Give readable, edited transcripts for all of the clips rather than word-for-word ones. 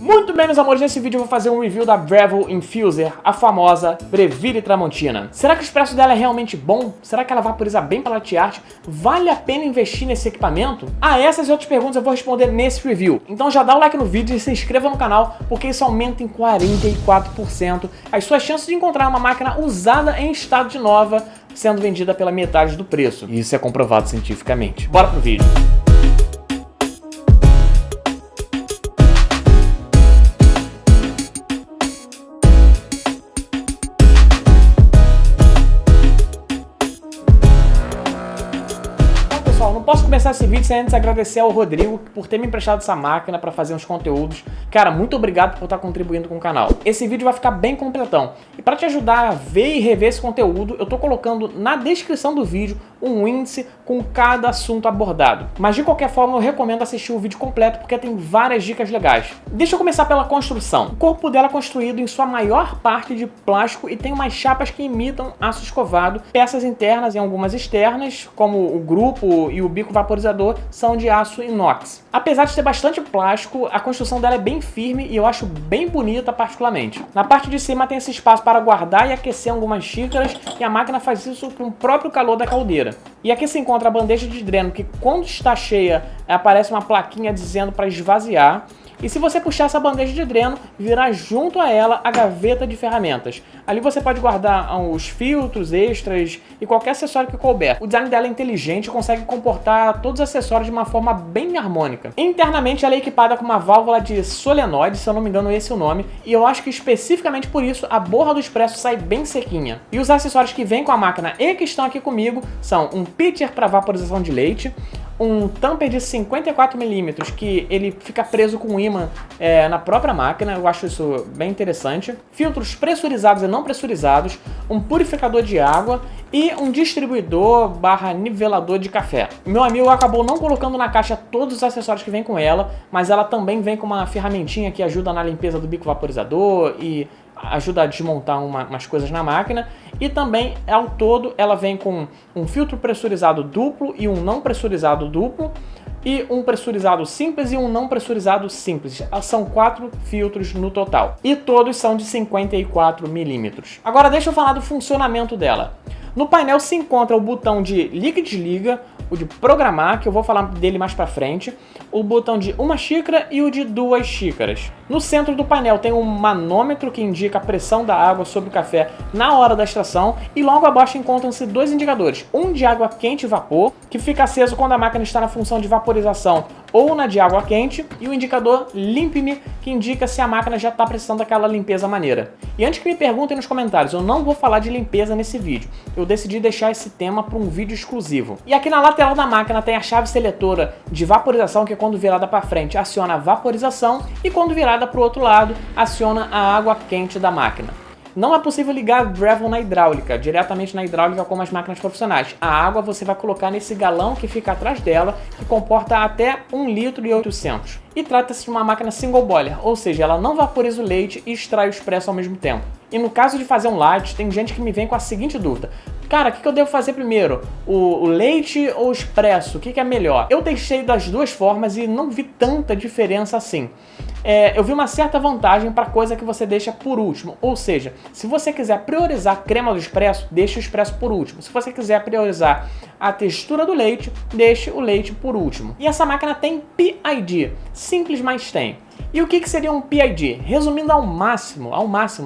Muito bem, meus amores, nesse vídeo eu vou fazer um review da Breville Infuser, a famosa Breville Tramontina. Será que o expresso dela é realmente bom? Será que ela vaporiza bem para latte art? Vale a pena investir nesse equipamento? Essas e outras perguntas eu vou responder nesse review. Então já dá o like no vídeo e se inscreva no canal, porque isso aumenta em 44% as suas chances de encontrar uma máquina usada em estado de nova sendo vendida pela metade do preço. E isso é comprovado cientificamente. Bora pro vídeo. Não posso começar esse vídeo sem antes agradecer ao Rodrigo por ter me emprestado essa máquina para fazer uns conteúdos. Cara, muito obrigado por estar contribuindo com o canal. Esse vídeo vai ficar bem completão. E para te ajudar a ver e rever esse conteúdo, eu tô colocando na descrição do vídeo um índice com cada assunto abordado. Mas de qualquer forma, eu recomendo assistir o vídeo completo porque tem várias dicas legais. Deixa eu começar pela construção. O corpo dela é construído em sua maior parte de plástico e tem umas chapas que imitam aço escovado, peças internas e algumas externas, como o grupo e o bico vaporizador, são de aço inox. Apesar de ter bastante plástico, a construção dela é bem firme e eu acho bem bonita particularmente. Na parte de cima tem esse espaço para guardar e aquecer algumas xícaras e a máquina faz isso com o próprio calor da caldeira. E aqui se encontra a bandeja de dreno, que quando está cheia aparece uma plaquinha dizendo para esvaziar. E se você puxar essa bandeja de dreno, virá junto a ela a gaveta de ferramentas. Ali você pode guardar os filtros, extras e qualquer acessório que couber. O design dela é inteligente e consegue comportar todos os acessórios de uma forma bem harmônica. Internamente ela é equipada com uma válvula de solenoide, se eu não me engano esse é o nome, e eu acho que especificamente por isso a borra do expresso sai bem sequinha. E os acessórios que vêm com a máquina e que estão aqui comigo são um pitcher para vaporização de leite, um tamper de 54mm que ele fica preso com um ímã na própria máquina, eu acho isso bem interessante, filtros pressurizados e não pressurizados, um purificador de água e um distribuidor / nivelador de café. Meu amigo acabou não colocando na caixa todos os acessórios que vem com ela, mas ela também vem com uma ferramentinha que ajuda na limpeza do bico vaporizador e ajuda a desmontar umas coisas na máquina. E também, ao todo, ela vem com um filtro pressurizado duplo e um não pressurizado duplo, e um pressurizado simples e um não pressurizado simples. São 4 filtros no total. E todos são de 54mm. Agora deixa eu falar do funcionamento dela. No painel se encontra o botão de liga e desliga, o de programar, que eu vou falar dele mais pra frente, o botão de 1 xícara e o de 2 xícaras. No centro do painel tem um manômetro que indica a pressão da água sobre o café na hora da extração, e logo abaixo encontram-se 2 indicadores, um de água quente e vapor, que fica aceso quando a máquina está na função de vaporização ou na de água quente, e o indicador Limpe-me, que indica se a máquina já está precisando daquela limpeza maneira. E antes que me perguntem nos comentários, eu não vou falar de limpeza nesse vídeo, eu decidi deixar esse tema para um vídeo exclusivo. E aqui na lateral da máquina tem a chave seletora de vaporização, que quando virada para frente aciona a vaporização e quando virada para o outro lado aciona a água quente da máquina. Não é possível ligar a Breville na hidráulica, diretamente na hidráulica como as máquinas profissionais. A água você vai colocar nesse galão que fica atrás dela, que comporta até 1,8 litros. E trata-se de uma máquina single boiler, ou seja, ela não vaporiza o leite e extrai o expresso ao mesmo tempo. E no caso de fazer um latte, tem gente que me vem com a seguinte dúvida: cara, o que eu devo fazer primeiro? O leite ou o expresso? O que é melhor? Eu testei das duas formas e não vi tanta diferença assim. Eu vi uma certa vantagem para coisa que você deixa por último, ou seja, se você quiser priorizar a crema do expresso, deixe o expresso por último. Se você quiser priorizar a textura do leite, deixe o leite por último. E essa máquina tem PID, simples, mas tem. E o que seria um PID? Resumindo ao máximo,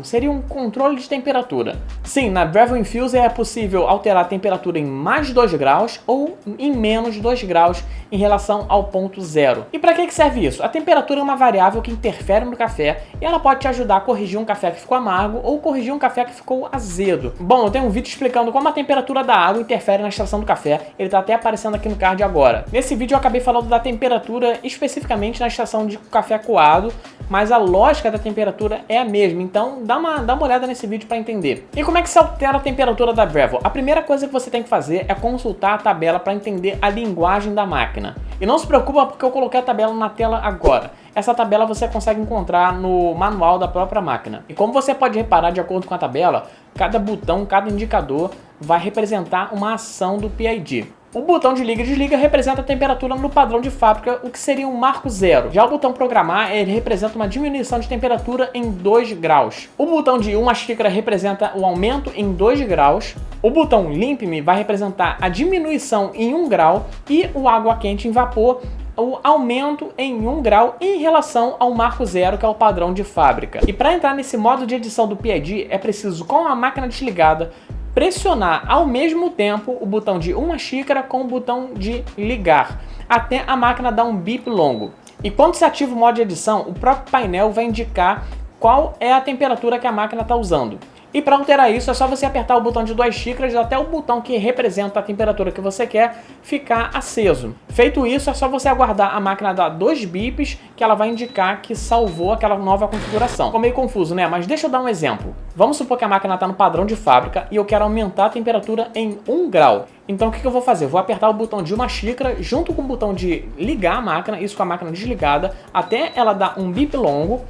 seria um controle de temperatura. Sim, na Breville Infuser é possível alterar a temperatura em mais 2 graus ou em menos 2 graus em relação ao ponto zero. E para que serve isso? A temperatura é uma variável que interfere no café e ela pode te ajudar a corrigir um café que ficou amargo ou corrigir um café que ficou azedo. Bom, eu tenho um vídeo explicando como a temperatura da água interfere na extração do café, ele está até aparecendo aqui no card agora. Nesse vídeo eu acabei falando da temperatura especificamente na extração de café coado, mas a lógica da temperatura é a mesma, então dá uma olhada nesse vídeo para entender. E como é que se altera a temperatura da Breville? A primeira coisa que você tem que fazer é consultar a tabela para entender a linguagem da máquina. E não se preocupa porque eu coloquei a tabela na tela agora. Essa tabela você consegue encontrar no manual da própria máquina. E como você pode reparar, de acordo com a tabela, cada botão, cada indicador vai representar uma ação do PID. O botão de liga e desliga representa a temperatura no padrão de fábrica, o que seria um marco zero. Já o botão programar, ele representa uma diminuição de temperatura em 2 graus. O botão de uma xícara representa o aumento em 2 graus. O botão limpe-me vai representar a diminuição em 1 grau e o água quente em vapor o aumento em 1 grau em relação ao marco zero, que é o padrão de fábrica. E para entrar nesse modo de edição do PID, é preciso, com a máquina desligada, pressionar ao mesmo tempo o botão de uma xícara com o botão de ligar, até a máquina dar um bip longo. E quando se ativa o modo de edição, o próprio painel vai indicar qual é a temperatura que a máquina está usando. E para alterar isso, é só você apertar o botão de 2 xícaras até o botão que representa a temperatura que você quer ficar aceso. Feito isso, é só você aguardar a máquina dar 2 bips, que ela vai indicar que salvou aquela nova configuração. Ficou meio confuso, né? Mas deixa eu dar um exemplo. Vamos supor que a máquina está no padrão de fábrica e eu quero aumentar a temperatura em 1 grau. Então o que eu vou fazer? Eu vou apertar o botão de uma xícara junto com o botão de ligar a máquina, isso com a máquina desligada, até ela dar um bip longo.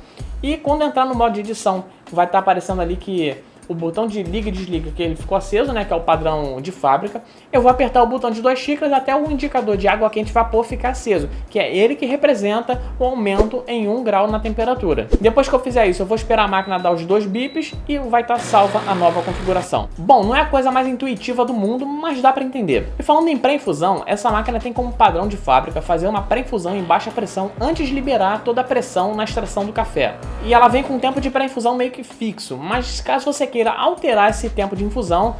E quando entrar no modo de edição, vai estar aparecendo ali que o botão de liga e desliga, que ele ficou aceso, né, que é o padrão de fábrica. Eu vou apertar o botão de 2 xícaras até o indicador de água quente e vapor ficar aceso, que é ele que representa o aumento em 1 grau na temperatura. Depois que eu fizer isso, eu vou esperar a máquina dar os 2 bips e vai estar salva a nova configuração. Bom, não é a coisa mais intuitiva do mundo, mas dá para entender. E falando em pré-infusão, essa máquina tem como padrão de fábrica fazer uma pré-infusão em baixa pressão antes de liberar toda a pressão na extração do café. E ela vem com um tempo de pré-infusão meio que fixo, mas caso você queira alterar esse tempo de infusão,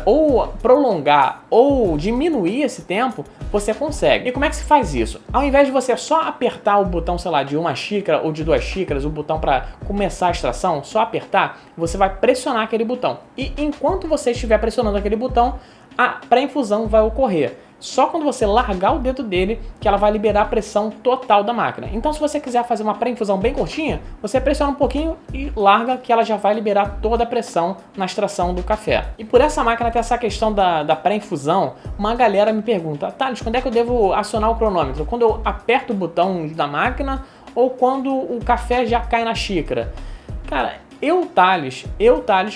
ou prolongar ou diminuir esse tempo, você consegue. E como é que se faz isso? Ao invés de você só apertar o botão, sei lá, de uma xícara ou de 2 xícaras, o botão para começar a extração, só apertar, você vai pressionar aquele botão. E enquanto você estiver pressionando aquele botão, a pré-infusão vai ocorrer. Só quando você largar o dedo dele que ela vai liberar a pressão total da máquina. Então se você quiser fazer uma pré-infusão bem curtinha, você pressiona um pouquinho e larga que ela já vai liberar toda a pressão na extração do café. E por essa máquina ter essa questão da pré-infusão, uma galera me pergunta: Thales, quando é que eu devo acionar o cronômetro? Quando eu aperto o botão da máquina ou quando o café já cai na xícara? Cara, eu, Thales,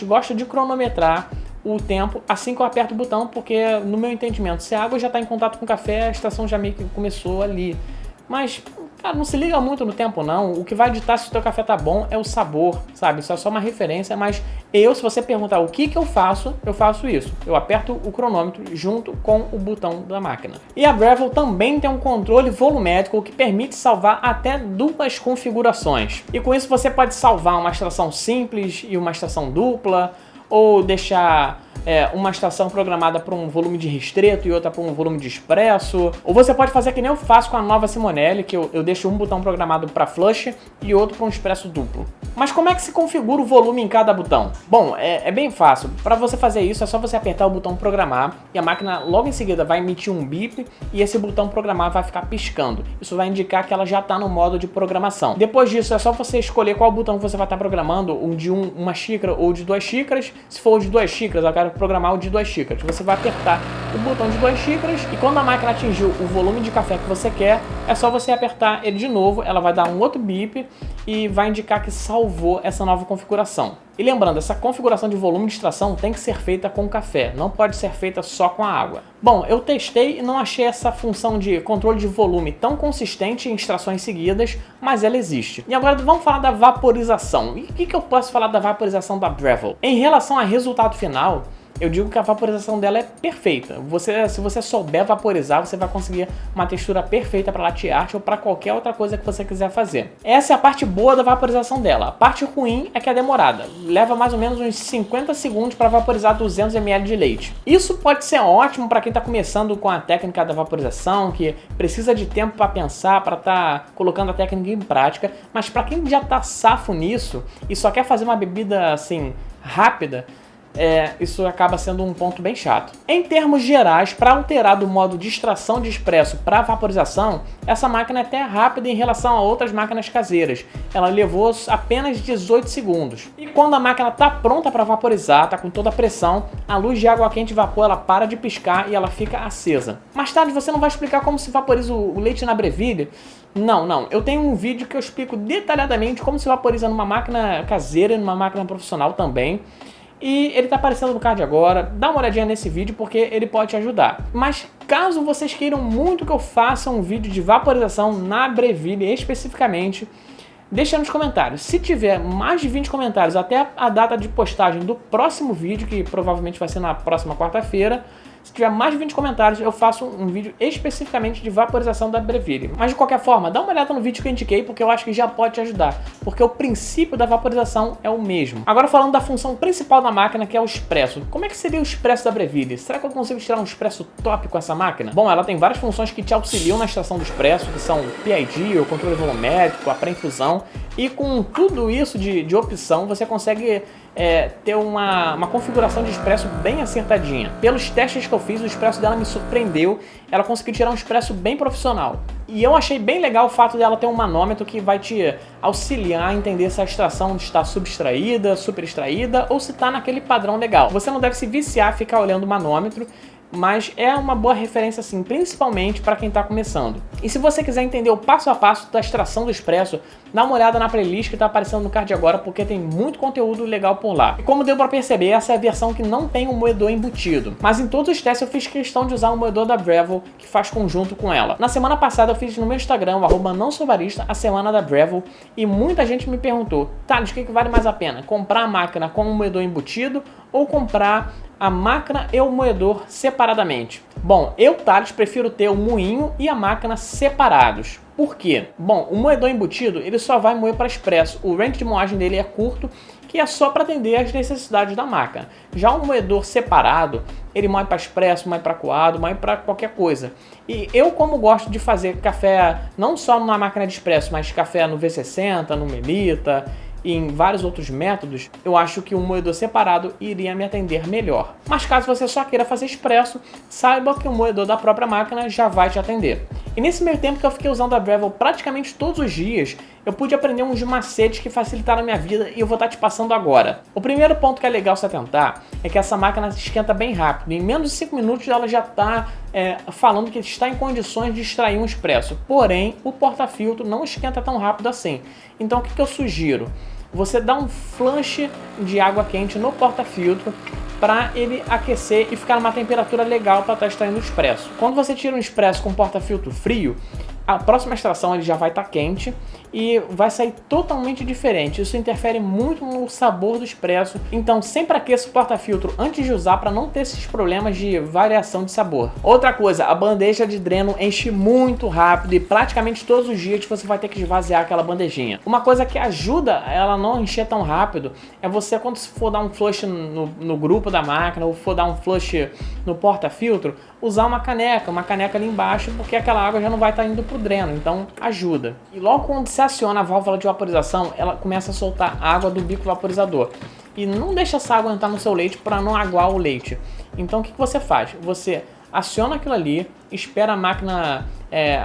gosto de cronometrar o tempo assim que eu aperto o botão, porque no meu entendimento, se a água já está em contato com o café, a extração já meio que começou ali. Mas, cara, não se liga muito no tempo não. O que vai ditar se o teu café tá bom é o sabor, sabe? Isso é só uma referência, mas se você perguntar o que eu faço isso. Eu aperto o cronômetro junto com o botão da máquina. E a Breville também tem um controle volumétrico que permite salvar até 2 configurações. E com isso você pode salvar uma extração simples e uma extração dupla, ou deixar uma extração programada para um volume de restrito e outra para um volume de expresso. Ou você pode fazer que nem eu faço com a nova Simonelli, que eu deixo um botão programado para flush e outro para um expresso duplo. Mas como é que se configura o volume em cada botão? Bom, é bem fácil. Para você fazer isso, é só você apertar o botão programar e a máquina logo em seguida vai emitir um bip e esse botão programar vai ficar piscando. Isso vai indicar que ela já está no modo de programação. Depois disso, é só você escolher qual botão você vai estar programando, um de uma xícara ou de 2 xícaras. Se for o de 2 xícaras, eu quero programar o de 2 xícaras. Você vai apertar o botão de 2 xícaras e quando a máquina atingir o volume de café que você quer, é só você apertar ele de novo, ela vai dar um outro bip e vai indicar que salvou essa nova configuração. E lembrando, essa configuração de volume de extração tem que ser feita com café, não pode ser feita só com a água. Bom, eu testei e não achei essa função de controle de volume tão consistente em extrações seguidas, mas ela existe. E agora vamos falar da vaporização. E o que eu posso falar da vaporização da Breville? Em relação ao resultado final, eu digo que a vaporização dela é perfeita. Se você souber vaporizar, você vai conseguir uma textura perfeita para latte art ou para qualquer outra coisa que você quiser fazer. Essa é a parte boa da vaporização dela. A parte ruim é que é demorada. Leva mais ou menos uns 50 segundos para vaporizar 200 ml de leite. Isso pode ser ótimo para quem está começando com a técnica da vaporização, que precisa de tempo para pensar, para estar colocando a técnica em prática. Mas para quem já está safo nisso e só quer fazer uma bebida assim rápida, isso acaba sendo um ponto bem chato. Em termos gerais, para alterar do modo de extração de expresso para vaporização, essa máquina é até rápida em relação a outras máquinas caseiras. Ela levou apenas 18 segundos. E quando a máquina está pronta para vaporizar, está com toda a pressão, a luz de água quente e vapor ela para de piscar e ela fica acesa. Mais tarde você não vai explicar como se vaporiza o leite na Breville? Não. Eu tenho um vídeo que eu explico detalhadamente como se vaporiza numa máquina caseira e numa máquina profissional também. e ele tá aparecendo no card agora. Dá uma olhadinha nesse vídeo porque ele pode te ajudar. Mas caso vocês queiram muito que eu faça um vídeo de vaporização na Breville especificamente, deixa nos comentários. Se tiver mais de 20 comentários até a data de postagem do próximo vídeo, que provavelmente vai ser na próxima quarta-feira, se tiver mais de 20 comentários, eu faço um vídeo especificamente de vaporização da Breville. Mas de qualquer forma, dá uma olhada no vídeo que eu indiquei, porque eu acho que já pode te ajudar. Porque o princípio da vaporização é o mesmo. Agora falando da função principal da máquina, que é o expresso. Como é que seria o expresso da Breville? Será que eu consigo tirar um expresso top com essa máquina? Bom, ela tem várias funções que te auxiliam na extração do expresso, que são o PID, o controle volumétrico, a pré-infusão. E com tudo isso de opção, você consegue ter uma configuração de expresso bem acertadinha. Pelos testes que eu fiz, o expresso dela me surpreendeu. Ela conseguiu tirar um expresso bem profissional. E eu achei bem legal o fato dela ter um manômetro que vai te auxiliar a entender se a extração está subextraída, superextraída ou se está naquele padrão legal. Você não deve se viciar a ficar olhando o manômetro, mas é uma boa referência sim, principalmente para quem está começando. E se você quiser entender o passo a passo da extração do expresso, dá uma olhada na playlist que está aparecendo no card agora, porque tem muito conteúdo legal por lá. E como deu para perceber, essa é a versão que não tem um moedor embutido. Mas em todos os testes eu fiz questão de usar um moedor da Breville que faz conjunto com ela. Na semana passada eu fiz no meu Instagram, @nãosoubarista, a semana da Breville, e muita gente me perguntou: Thales, o que vale mais a pena? Comprar a máquina com um moedor embutido ou comprar a máquina e o moedor separadamente? Bom, eu, Thales, prefiro ter o moinho e a máquina separados. Por quê? Bom, o moedor embutido, ele só vai moer para expresso. O range de moagem dele é curto, que é só para atender às necessidades da máquina. Já o moedor separado, ele moe para expresso, moe para coado, moe para qualquer coisa. E eu, como gosto de fazer café não só na máquina de expresso, mas café no V60, no Melita e em vários outros métodos, eu acho que um moedor separado iria me atender melhor. Mas caso você só queira fazer expresso, saiba que o moedor da própria máquina já vai te atender. E nesse meio tempo que eu fiquei usando a Breville praticamente todos os dias, eu pude aprender uns macetes que facilitaram a minha vida e eu vou estar te passando agora. O primeiro ponto que é legal se atentar é que essa máquina esquenta bem rápido. Em menos de 5 minutos ela já está falando que está em condições de extrair um expresso. Porém, o porta-filtro não esquenta tão rápido assim. Então o que eu sugiro? Você dá um flush de água quente no porta-filtro para ele aquecer e ficar numa temperatura legal para estar extraindo o expresso. Quando você tira um expresso com porta-filtro frio, a próxima extração ele já vai estar quente e vai sair totalmente diferente. Isso interfere muito no sabor do expresso, então sempre aqueça o porta-filtro antes de usar para não ter esses problemas de variação de sabor. Outra coisa, a bandeja de dreno enche muito rápido e praticamente todos os dias você vai ter que esvaziar aquela bandejinha. Uma coisa que ajuda ela a não encher tão rápido é você, quando for dar um flush no grupo da máquina ou for dar um flush no porta-filtro, usar uma caneca ali embaixo, porque aquela água já não vai estar indo pro dreno, então ajuda. E logo quando você aciona a válvula de vaporização, ela começa a soltar água do bico vaporizador. E não deixa essa água entrar no seu leite para não aguar o leite. Então o que você faz? Você aciona aquilo ali, espera a máquina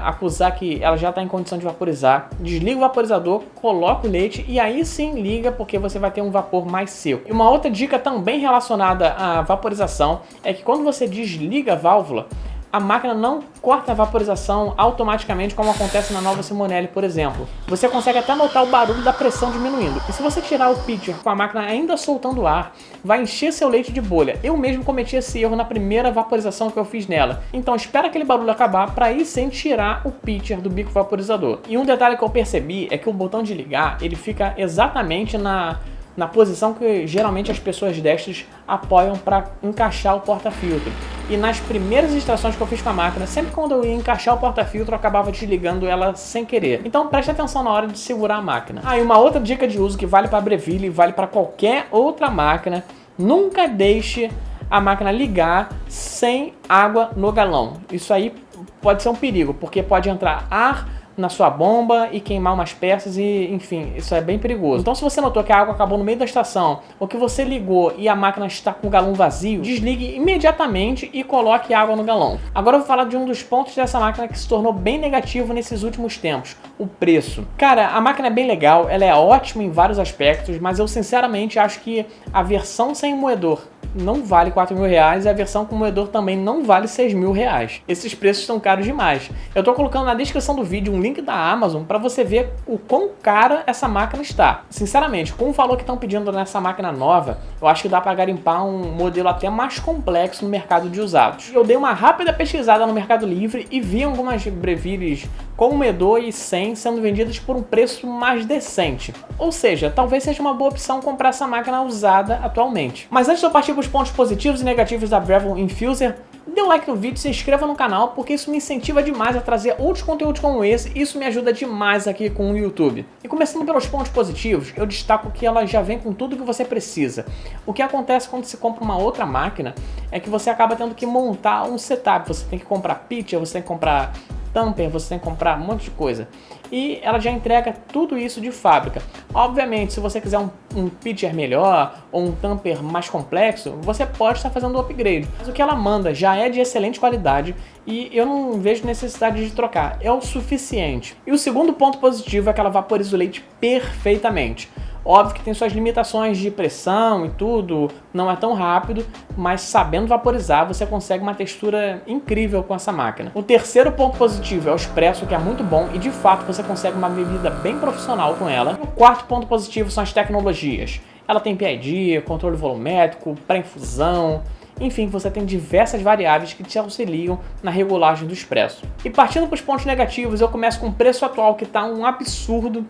acusar que ela já está em condição de vaporizar, desliga o vaporizador, coloca o leite e aí sim liga, porque você vai ter um vapor mais seco. E uma outra dica também relacionada à vaporização é que quando você desliga a válvula, a máquina não corta a vaporização automaticamente, como acontece na nova Simonelli, por exemplo. Você consegue até notar o barulho da pressão diminuindo. E se você tirar o pitcher com a máquina ainda soltando ar, vai encher seu leite de bolha. Eu mesmo cometi esse erro na primeira vaporização que eu fiz nela. Então espera aquele barulho acabar para aí sim tirar o pitcher do bico vaporizador. E um detalhe que eu percebi é que o botão de ligar, ele fica exatamente na posição que geralmente as pessoas destras apoiam para encaixar o porta-filtro. E nas primeiras extrações que eu fiz com a máquina, sempre quando eu ia encaixar o porta-filtro, eu acabava desligando ela sem querer. Então preste atenção na hora de segurar a máquina. E uma outra dica de uso que vale para a Breville e vale para qualquer outra máquina: nunca deixe a máquina ligar sem água no galão. Isso aí pode ser um perigo, porque pode entrar ar na sua bomba e queimar umas peças e, enfim, isso é bem perigoso. Então, se você notou que a água acabou no meio da estação ou que você ligou e a máquina está com o galão vazio, desligue imediatamente e coloque água no galão. Agora eu vou falar de um dos pontos dessa máquina que se tornou bem negativo nesses últimos tempos: o preço. Cara, a máquina é bem legal, ela é ótima em vários aspectos, mas eu sinceramente acho que a versão sem moedor não vale R$4.000 e a versão com moedor também não vale R$6.000. Esses preços estão caros demais. Eu estou colocando na descrição do vídeo um link da Amazon para você ver o quão cara essa máquina está. Sinceramente, com o valor que estão pedindo nessa máquina nova, eu acho que dá para garimpar um modelo até mais complexo no mercado de usados. Eu dei uma rápida pesquisada no Mercado Livre e vi algumas breviries com moedor e sem sendo vendidas por um preço mais decente. Ou seja, talvez seja uma boa opção comprar essa máquina usada atualmente. Mas antes de eu partir para os pontos positivos e negativos da Breville Infuser, dê um like no vídeo e se inscreva no canal, porque isso me incentiva demais a trazer outros conteúdos como esse e isso me ajuda demais aqui com o YouTube. E começando pelos pontos positivos, eu destaco que ela já vem com tudo que você precisa. O que acontece quando você compra uma outra máquina é que você acaba tendo que montar um setup. Você tem que comprar pitcher, você tem que comprar tamper, você tem que comprar um monte de coisa. E ela já entrega tudo isso de fábrica. Obviamente, se você quiser um pitcher melhor ou um tamper mais complexo, você pode estar fazendo o upgrade. Mas o que ela manda já é de excelente qualidade e eu não vejo necessidade de trocar. É o suficiente. E o segundo ponto positivo é que ela vaporiza o leite perfeitamente. Óbvio que tem suas limitações de pressão e tudo, não é tão rápido, mas sabendo vaporizar você consegue uma textura incrível com essa máquina. O terceiro ponto positivo é o expresso, que é muito bom e de fato você consegue uma bebida bem profissional com ela. E o quarto ponto positivo são as tecnologias. Ela tem PID, controle volumétrico, pré-infusão, enfim, você tem diversas variáveis que te auxiliam na regulagem do expresso. E partindo para os pontos negativos, eu começo com o preço atual que está um absurdo.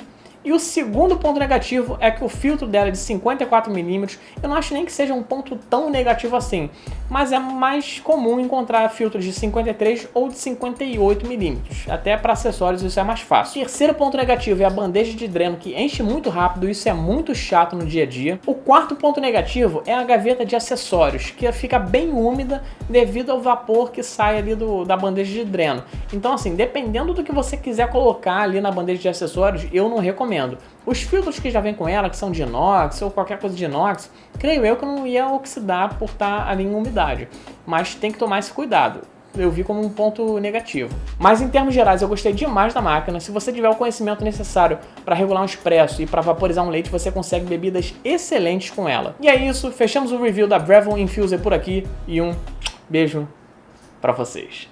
E o segundo ponto negativo é que o filtro dela é de 54mm, eu não acho nem que seja um ponto tão negativo assim, mas é mais comum encontrar filtros de 53 ou de 58mm, até para acessórios isso é mais fácil. O terceiro ponto negativo é a bandeja de dreno que enche muito rápido, isso é muito chato no dia a dia. O quarto ponto negativo é a gaveta de acessórios, que fica bem úmida devido ao vapor que sai ali da bandeja de dreno. Então assim, dependendo do que você quiser colocar ali na bandeja de acessórios, eu não recomendo. Os filtros que já vem com ela, que são de inox ou qualquer coisa de inox, creio eu que não ia oxidar por estar ali em umidade, mas tem que tomar esse cuidado. Eu vi como um ponto negativo. Mas em termos gerais eu gostei demais da máquina. Se você tiver o conhecimento necessário para regular um expresso e para vaporizar um leite, você consegue bebidas excelentes com ela. E é isso, fechamos o review da Breville Infuser por aqui e um beijo para vocês.